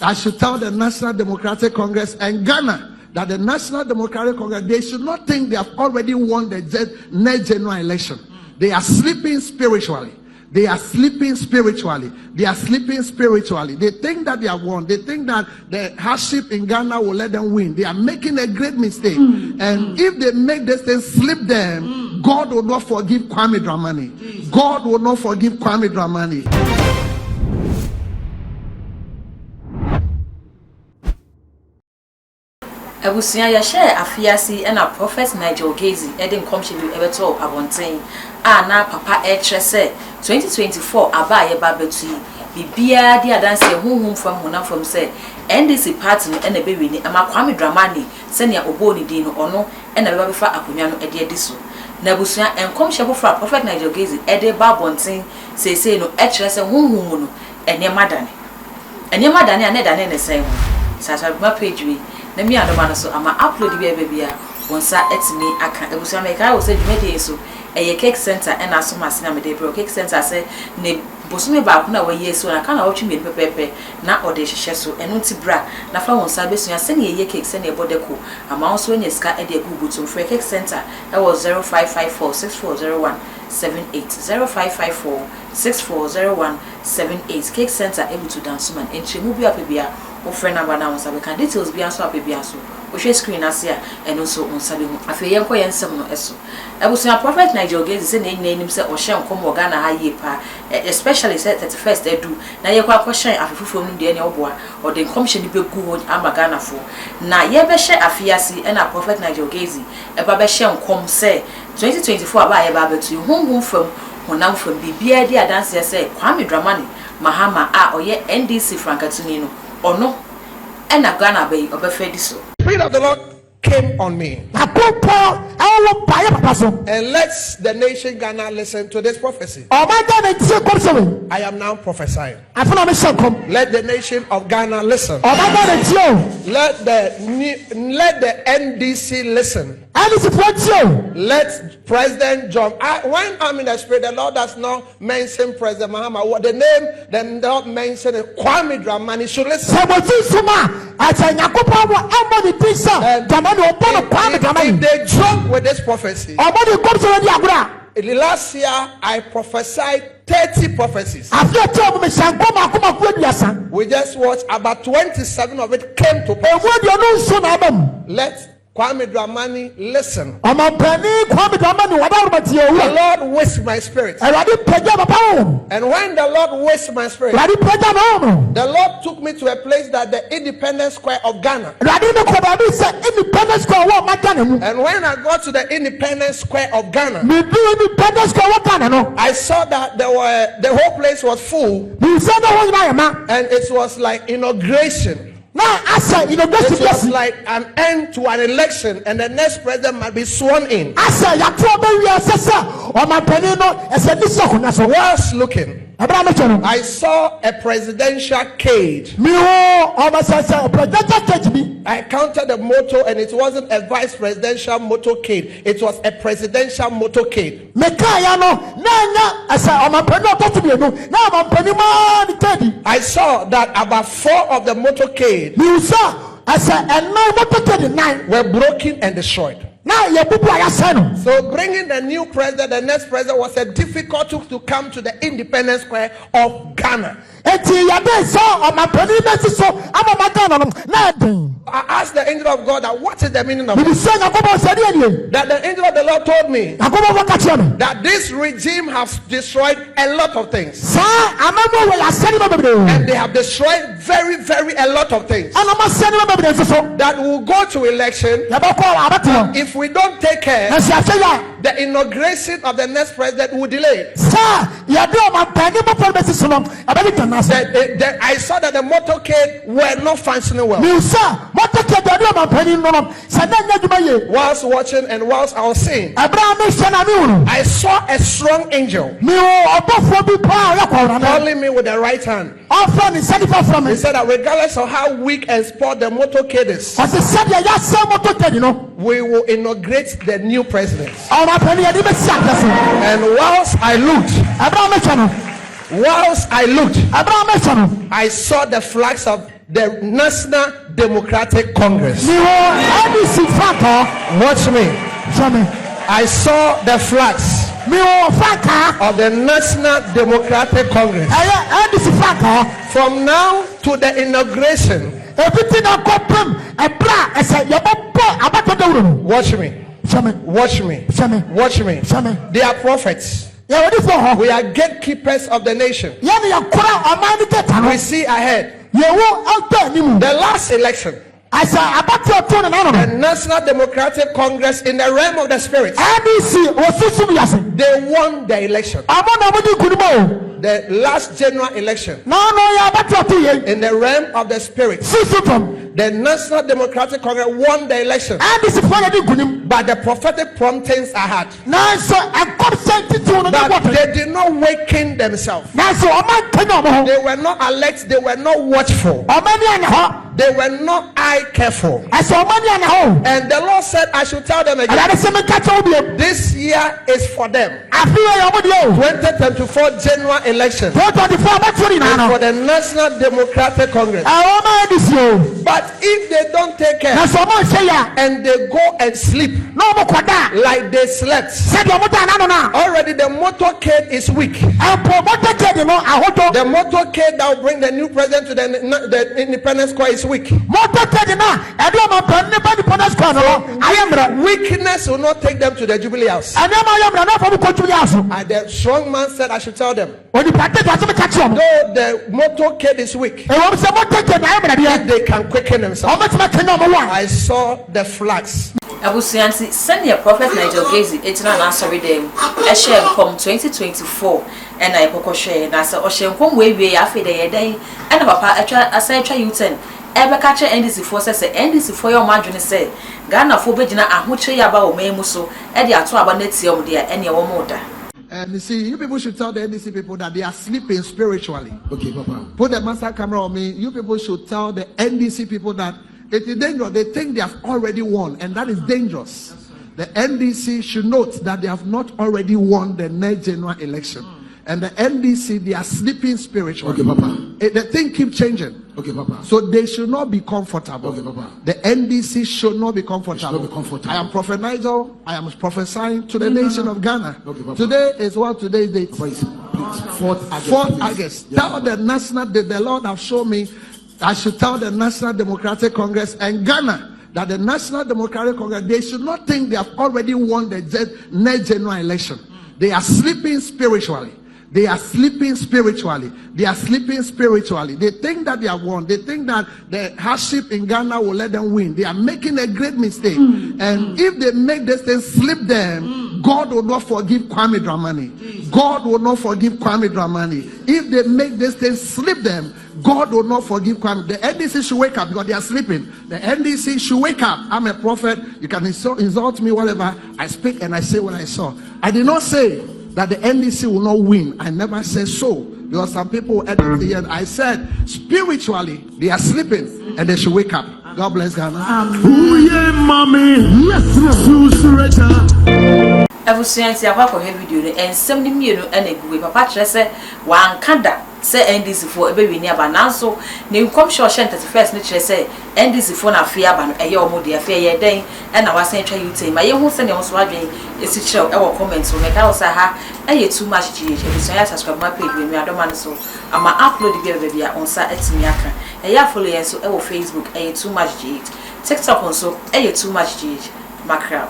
I should tell the National Democratic Congress and Ghana that the National Democratic Congress, they should not think they have already won the next general election. They are sleeping spiritually. They are sleeping spiritually. They are sleeping spiritually. They think that they have won. They think that the hardship in Ghana will let them win. They are making a great mistake. And if they make this thing slip them, God will not forgive Kwame Dramani. God will not forgive Kwame Dramani. Abusia ya share afiasi and a prophet Nigel Gaisie Eden Commission Everto Abontain. Na papa say 2024 abaye babeti. Bibia dia dance hum from hona from say NDC party no na be wini ama Kwame Dramani senia oboni din no ono na be ba fa akonwa no ede edi so. Na abusia enkom shebo fra prophet Nigel Gaisie ede ba abontain say no say hum no enema dane. Enema dane aneda ne say ho. Sasa ma page we na mi adoma so ama upload bia wonsa etimi aka ebusia meka wo say dwumede so eye cake center and asoma sina me dey bro cake center say ne bosume ba kuna wa yesu na kana wotwe me pepepe na ode hihye so eno ti bra na fa wonsa besua se ne eye cake se ne bodeko ama wonso nya ska e dey gugu to free cake center that was 0554640178 0554640178 cake center able to dance man entremu bia pebia o friend number na wonsa be kan details bia so apebia so o share screen asia and also on sabe hu afi yenko yensem no eso ebusia prophet Nigel Gaisie se na enim se o hye nkom Ghana ha ye pa especially say 31st edu na ye kwa hye afefufo nu de ne oboa o de commission be gu ho ama Ghana fo na ye be hye afiasi na prophet Nigel Gaisie e ba be hye nkom se 2024 aba ye ba betu honhom fam honam fam bibia di adanse se Kwame Dramani Mahana a oye NDC frankatuni no ono ena Ghana be obefedi so. Spirit of the Lord came on me. And let the nation Ghana listen to this prophecy. I am now prophesying. Let the nation of Ghana listen. Let the NDC listen. Let President John. When I'm in the spirit, the Lord does not mention President Mahana. What the name then not mention Kwame Dramani should listen. If they joke with this prophecy, last year I prophesied 30 prophecies. We just watched about 27 of it came to pass. Let Kwame Dramani listen. The Lord whisked my spirit. And when the Lord whisked my spirit, the Lord took me to a place that the Independence Square of Ghana. And when I got to the Independence Square of Ghana, I saw that the whole place was full. And it was like inauguration. It was like an end to an election, and the next president might be sworn in. Whilst looking, I saw a presidential cage. I counted the motor, and it wasn't a vice presidential motorcade, it was a presidential motorcade. I saw that about 4 of the motorcade were broken and destroyed. So bringing the new president, the next president, was a difficult to come to the Independence Square of Ghana. I asked the angel of God that what is the meaning of this? That the angel of the Lord told me that this regime has destroyed a lot of things. And they have destroyed very, very a lot of things. That will go to election. If we don't take care, the inauguration of the next president will delay. I saw that the motorcade were not functioning well. Whilst watching and whilst I was seeing, I saw a strong angel calling me with the right hand. He said that regardless of how weak and spoiled the motorcade is, we will inaugurate the new president. And whilst I looked, I saw the flags of the National Democratic Congress. Watch me. I saw the flags of the National Democratic Congress. From now to the inauguration. Watch me. Watch me. Watch me. They are prophets. We are gatekeepers of the nation. We see ahead. The last election, the National Democratic Congress in the realm of the spirit, they won the election. The last general election in the realm of the spirit, the National Democratic Congress won the election, but the prophetic promptings I had, but they did not awaken themselves. They were not alert, they were not watchful, they were not eye careful. And the Lord said I should tell them again, this year is for them. 2024 general election is for the National Democratic Congress. But if they don't take care and they go and sleep like they slept, already the motorcade is weak. The motorcade that will bring the new president to the Independence Square is weak. Weakness will not take them to the Jubilee House. The strong man said I should tell them, though the motorcade is weak, if they can quicken themselves. I saw the flags. Abusiansi senior prophet Nigel Gaisie etina na sorry dem e share come 2024 and I poko share na say o share come we afi de yeden and papa atwa U10 ebe ka che NDC for say NDC for your madwene say Ghana for begina ahoche yaba o memu so e de ato aba na tie om de ene wo moda. And you see, you people should tell the NDC people that they are sleeping spiritually. Okay, Papa. Put the master camera on me. You people should tell the NDC people that it is dangerous. They think they have already won, and that is dangerous. The NDC should note that they have not already won the next general election. And the NDC, they are sleeping spiritually. Okay, Papa. The thing keeps changing. Okay, Papa. So they should not be comfortable. Okay, Papa. The NDC should not be comfortable. I am Prophet Nigel. I am prophesying to the nation of Ghana. Okay, Papa. Today is what today's date. 4th August. Yeah. Tell the national, the Lord have shown me I should tell the National Democratic Congress and Ghana that the National Democratic Congress, they should not think they have already won the next general election. They are sleeping spiritually. They are sleeping spiritually. They are sleeping spiritually. They think that they have won. They think that the hardship in Ghana will let them win. They are making a great mistake. And if they make this thing slip them, God will not forgive Kwame Dramani. God will not forgive Kwame Dramani. If they make this thing slip them, God will not forgive Kwame. The NDC should wake up because they are sleeping. The NDC should wake up. I'm a prophet. You can insult me, whatever. I speak and I say what I saw. I did not say that the NDC will not win. I never said so. Because some people at the end, I said spiritually they are sleeping and they should wake up. God bless Ghana. Abusiansi abako he video no ensem ni mienu na eguwe papa kire se wankada se NDC for ebe wi ni aba nanso ne nkom sure 31st ni kire se NDC for na afia aba no eye omo de afia ye den na wasan twa U10 ma ye hu se ne so adwen esi kire e wo comment so me ka wo sa ha eye too much gh ebusan ya subscribe my page we mi adoma no so ama upload bi ebe bia onsa etimi aka eye follow ye so e wo Facebook eye too much gh TikTok on so eye too much gh macro.